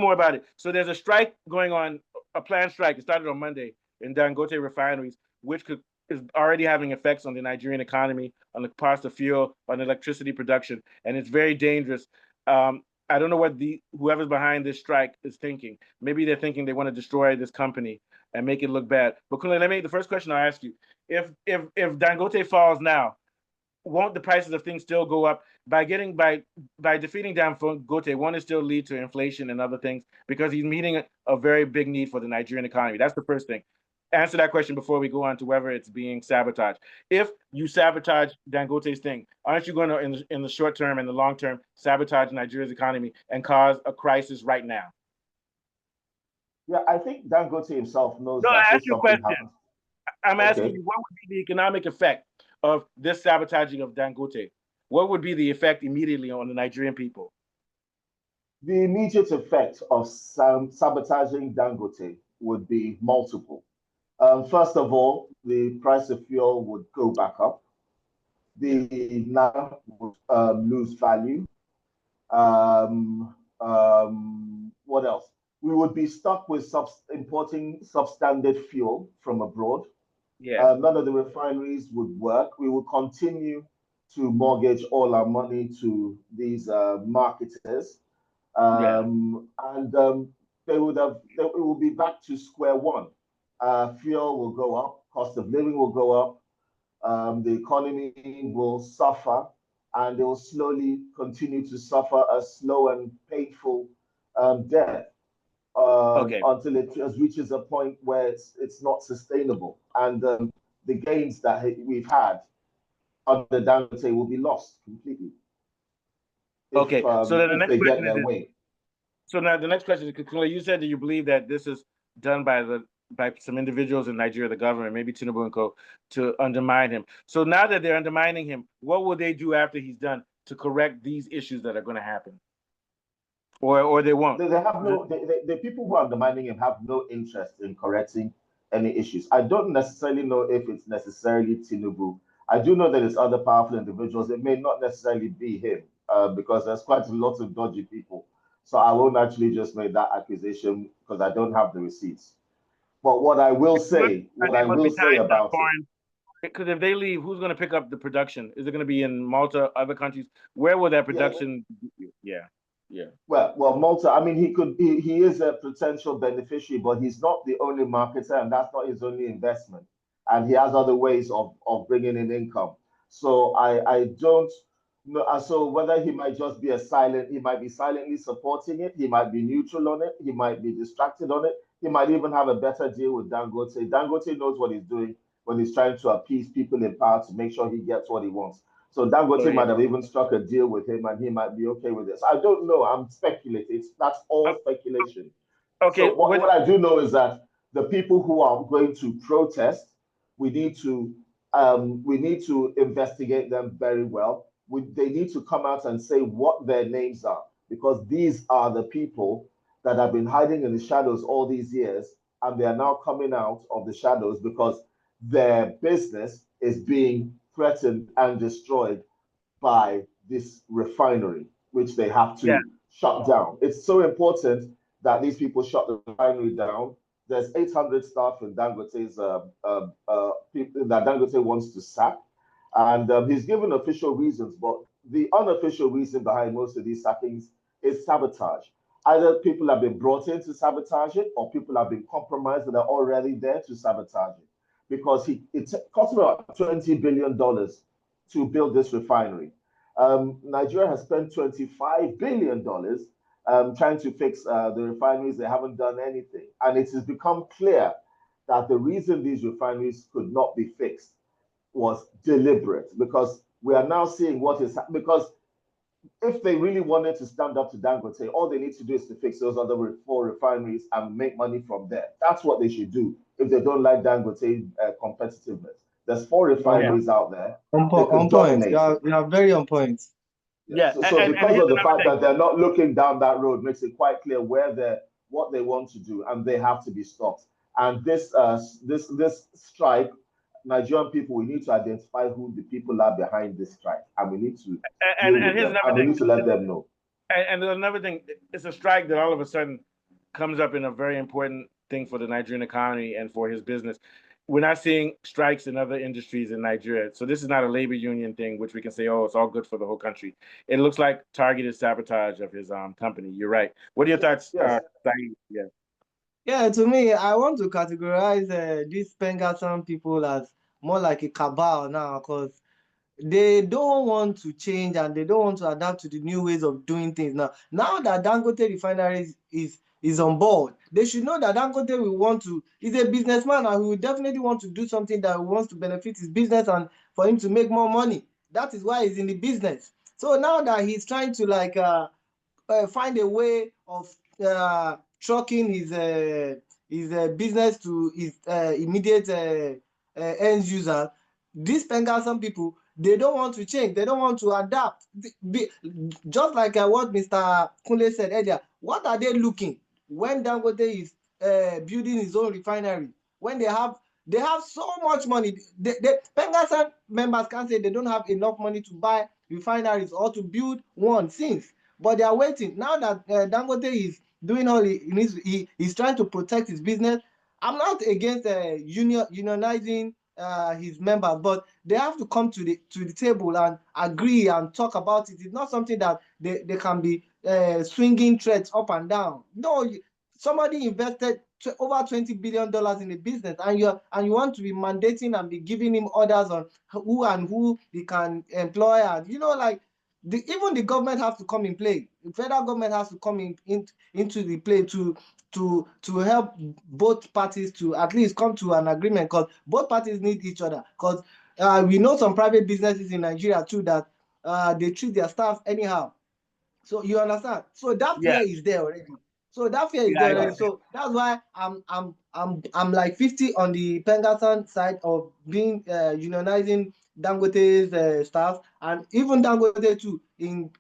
more about it. So there's a strike going on, a planned strike. It started on Monday in Dangote refineries, which is already having effects on the Nigerian economy, on the cost of fuel, on electricity production, and it's very dangerous. I don't know what whoever's behind this strike is thinking. Maybe they're thinking they want to destroy this company and make it look bad. But Kunle, the first question I'll ask you: if Dangote falls now, won't the prices of things still go up by defeating Dangote? Won't it still lead to inflation and other things because he's meeting a very big need for the Nigerian economy? That's the first thing. Answer that question before we go on to whether it's being sabotaged. If you sabotage Dangote's thing, aren't you going to, in the short term and the long term, sabotage Nigeria's economy and cause a crisis right now? Yeah, I think Dangote himself knows that. No, I asked you a question. Happens. I'm asking you, what would be the economic effect of this sabotaging of Dangote? What would be the effect immediately on the Nigerian people? The immediate effect of sabotaging Dangote would be multiple. First of all, the price of fuel would go back up. The naira would lose value. What else? We would be stuck with importing substandard fuel from abroad. Yeah. None of the refineries would work. We would continue to mortgage all our money to these marketers. And it will be back to square one. Fuel will go up, cost of living will go up, the economy will suffer, and they will slowly continue to suffer a slow and painful death until it just reaches a point where it's not sustainable. And the gains that we've had under Dangote will be lost completely. So then the next question is, so now the next question is, you said that you believe that this is done by some individuals in Nigeria, the government, maybe Tinubu and co, to undermine him. So now that they're undermining him, what will they do after he's done to correct these issues that are going to happen? Or they won't? They have no. The people who are undermining him have no interest in correcting any issues. I don't necessarily know if it's necessarily Tinubu. I do know that it's other powerful individuals. It may not necessarily be him because there's quite a lot of dodgy people. So I won't actually just make that accusation because I don't have the receipts. But what I will say about it, because if they leave, who's going to pick up the production? Is it going to be in Malta, other countries? Where will that production? Yeah. Well, Malta. I mean, he is a potential beneficiary, but he's not the only marketer, and that's not his only investment. And he has other ways of bringing in income. So I don't know. So whether he might just be he might be silently supporting it. He might be neutral on it. He might be distracted on it. He might even have a better deal with Dangote. Dangote knows what he's doing when he's trying to appease people in power to make sure he gets what he wants. So Dangote might have even struck a deal with him and he might be okay with this. I don't know. I'm speculating. That's all speculation. Okay. So what I do know is that the people who are going to protest, we need to investigate them very well. They need to come out and say what their names are, because these are the people that have been hiding in the shadows all these years, and they are now coming out of the shadows because their business is being threatened and destroyed by this refinery, which they have to shut down. It's so important that these people shut the refinery down. There's 800 staff in Dangote's people that Dangote wants to sack, and he's given official reasons, but the unofficial reason behind most of these sackings is sabotage. Either people have been brought in to sabotage it, or people have been compromised that are already there to sabotage it. Because it cost about $20 billion to build this refinery. Nigeria has spent $25 billion trying to fix the refineries. They haven't done anything. And it has become clear that the reason these refineries could not be fixed was deliberate, because we are now seeing what is happening. Because if they really wanted to stand up to Dangote, all they need to do is to fix those other 4 refineries and make money from there. That's what they should do if they don't like Dangote competitiveness. There's 4 refineries out there. On point. You are very on point. Yeah. So because of the fact that they're not looking down that road, makes it quite clear what they want to do, and they have to be stopped. And this strike, Nigerian people, we need to identify who the people are behind this strike, and we need to let them know. And there's another thing. It's a strike that all of a sudden comes up in a very important thing for the Nigerian economy and for his business. We're not seeing strikes in other industries in Nigeria. So this is not a labor union thing, which we can say, oh, it's all good for the whole country. It looks like targeted sabotage of his company. You're right. What are your thoughts, Yes. Saeed? Yeah. Yeah, to me, I want to categorize these Pengassan people as more like a cabal now, because they don't want to change and they don't want to adapt to the new ways of doing things now. Now that Dangote Refinery is on board, they should know that Dangote will want to, he's a businessman and he will definitely want to do something that wants to benefit his business and for him to make more money. That is why he's in the business. So now that he's trying to find a way of trucking his business to his immediate end user. These Pengassan people, they don't want to change. They don't want to adapt. Just like what Mr. Kunle said earlier, what are they looking when Dangote is building his own refinery? When they have so much money. The Pengassan members can't say they don't have enough money to buy refineries or to build one since. But they are waiting. Now that Dangote is doing all he's trying to protect his business. I'm not against unionizing his members, but they have to come to the table and agree and talk about it. It's not something that they can be swinging threats up and down. No, somebody invested over $20 billion in a business, and you want to be mandating and be giving him orders on who he can employ, and even the government has to come in play. The federal government has to come into the play to help both parties to at least come to an agreement, because both parties need each other. Because we know some private businesses in Nigeria too that they treat their staff anyhow. So you understand? So that Yeah. fear is there already. So that's why I'm like 50 on the Pengassan side of being unionizing Dangote's staff, and even Dangote too in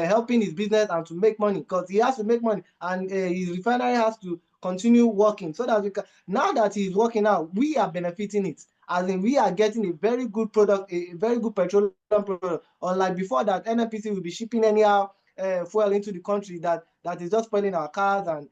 helping his business and to make money, because he has to make money, and his refinery has to continue working so that now that he's working out, we are benefiting it. As in, we are getting a very good product, a very good petroleum product. Unlike before, that NNPC will be shipping anyhow fuel into the country that is just spoiling our cars, and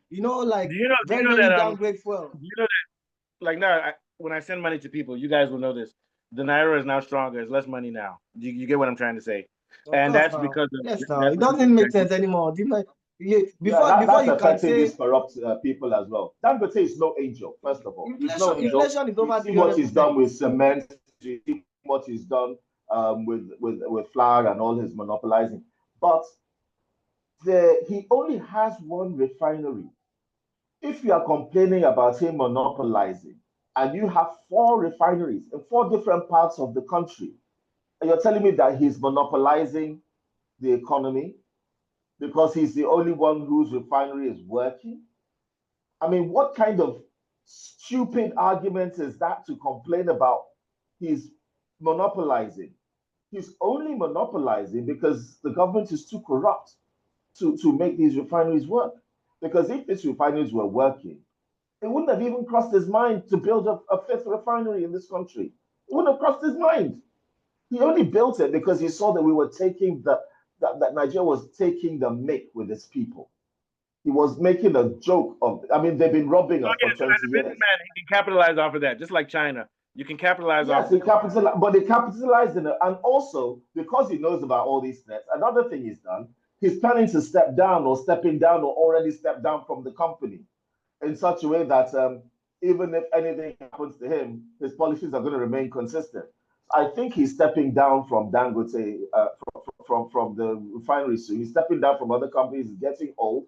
very downgrade fuel. You know that, like, now when I send money to people, you guys will know this. The naira is now stronger. It's less money now. You get what I'm trying to say? And that's because it doesn't make sense anymore. That's affecting these corrupt people as well. Dangote is no angel, first of all. Inflation is over 300%. See what he's done with cement, see what he's done with flour and all his monopolizing. But he only has one refinery. If you are complaining about him monopolizing, and you have 4 refineries in 4 different parts of the country, and you're telling me that he's monopolizing the economy because he's the only one whose refinery is working? I mean, what kind of stupid argument is that to complain about he's monopolizing? He's only monopolizing because the government is too corrupt to make these refineries work. Because if these refineries were working, it wouldn't have even crossed his mind to build a 5th refinery in this country. It wouldn't have crossed his mind. He only built it because he saw that we were taking that Nigeria was taking the mick with its people. He was making a joke of. I mean, they've been robbing us for 20 years. Man, he can capitalize off of that, just like China. You can capitalize off. Yes, but they capitalized in it, and also because he knows about all these threats. Another thing he's done. He's planning to step down or stepping down or already stepped down from the company in such a way that even if anything happens to him, his policies are going to remain consistent. I think he's stepping down from Dangote, from the refinery soon. He's stepping down from other companies. He's getting old.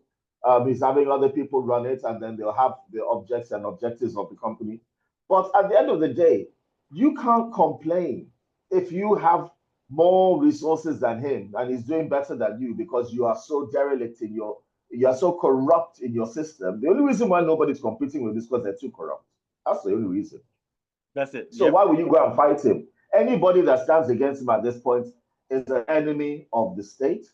He's having other people run it, and then they'll have the objects and objectives of the company. But at the end of the day, you can't complain if you have more resources than him and he's doing better than you because you are so derelict in you are so corrupt in your system. The only reason why nobody's competing with this is because they're too corrupt. That's the only reason. That's it. So why would you go and fight him? Anybody that stands against him at this point is an enemy of the state,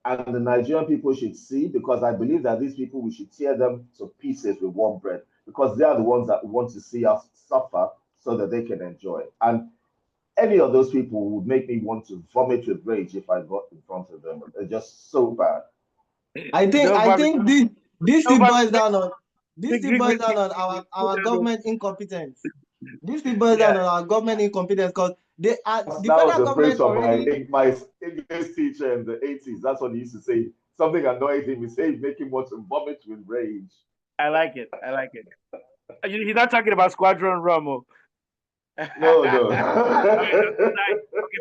and the Nigerian people should see, because I believe that these people, we should tear them to pieces with warm bread, because they are the ones that want to see us suffer so that they can enjoy. And any of those people would make me want to vomit with rage if I got in front of them. They're just so bad. I think This still boils down on our Yeah, government incompetence. This still boils down on our government incompetence because the That was federal a phrase government from already. my English teacher in the 80s. That's what he used to say. Something annoyed him. He said he'd make him want to vomit with rage. I like it. I like it. He's not talking about Squadron Rumble. No, no. Okay,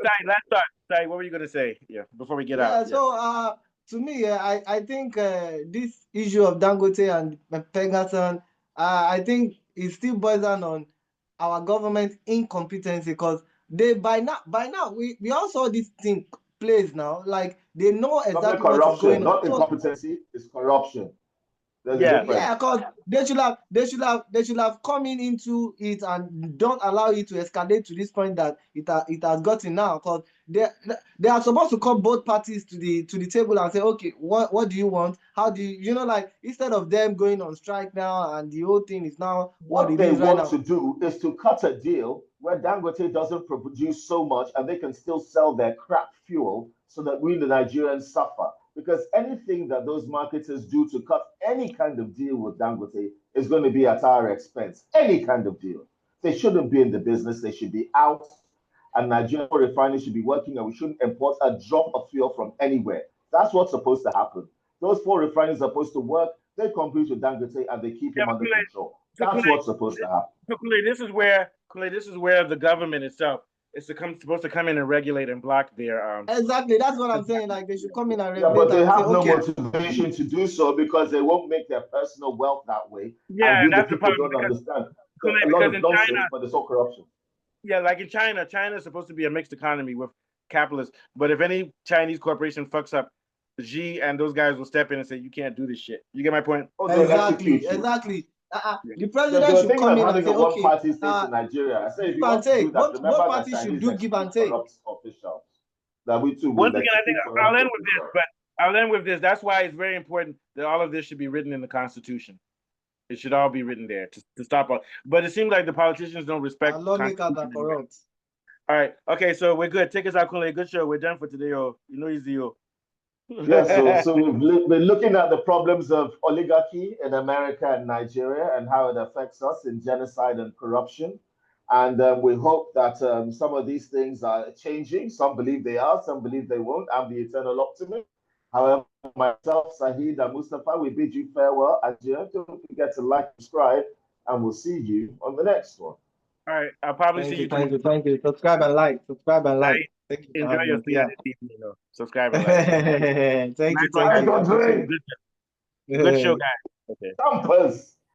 Ty, let's start. Ty, what were you gonna say? Yeah, before we get out. So to me, I think this issue of Dangote and Pengassan, I think it still boils down on our government incompetency because by now we all saw this thing plays now. Like they know Government exactly what is corruption, going on. not incompetency, it's corruption. There's a Yeah. difference. Yeah, because they should have come into it and don't allow it to escalate to this point that it has gotten now. Because they are supposed to come both parties to the table and say, okay, what do you want? How do you like instead of them going on strike now and the whole thing is now what it What they is right want now. to do is to cut a deal where Dangote doesn't produce so much and they can still sell their crap fuel so that we, the Nigerians, suffer. Because anything that those marketers do to cut any kind of deal with Dangote is going to be at our expense. Any kind of deal. They shouldn't be in the business. They should be out. And Nigerian refineries should be working, and we shouldn't import a drop of fuel from anywhere. That's what's supposed to happen. Those 4 refineries are supposed to work. They compete with Dangote and they keep him under control. That's what's supposed to happen. So this is where the government itself is supposed to come in and regulate and block their Exactly, that's what I'm saying. Like they should come in and Yeah, regulate but they and say, have no okay, motivation to do so because they won't make their personal wealth that way. Yeah, and we, the that's the people, problem don't understand. because A lot of in nonsense, China, but it's all corruption. Yeah, like in China is supposed to be a mixed economy with capitalists. But if any Chinese corporation fucks up, Xi and those guys will step in and say, "You can't do this shit." You get my point? Oh, no, exactly. The president should come in and say, one okay, party state in Nigeria. I say, if give you and want to do take. that, Both remember that parties should Chinese do give and take. corrupt officials. That we too Once will again, I think I'll end with this, but I'll end with this. That's why it's very important that all of this should be written in the Constitution. It should all be written there to stop all. But it seems like the politicians don't respect. Lawmakers are corrupt. All right. Okay, so we're good. Take us out, Kunle. Good show. We're done for today, yo. You know easy, yo. Yeah, so we've been looking at the problems of oligarchy in America and Nigeria and how it affects us in genocide and corruption. And we hope that some of these things are changing. Some believe they are, some believe they won't. I'm the eternal optimist. However, myself, Sahid, and Mustafa, we bid you farewell. Adieu. Don't forget to like, subscribe, and we'll see you on the next one. All right. I'll probably see you tomorrow. Thank you. Subscribe and like. Thank you. Enjoy your sleep this evening, though. Subscribe and like. Thank you. Good show, guys. Okay. Campus.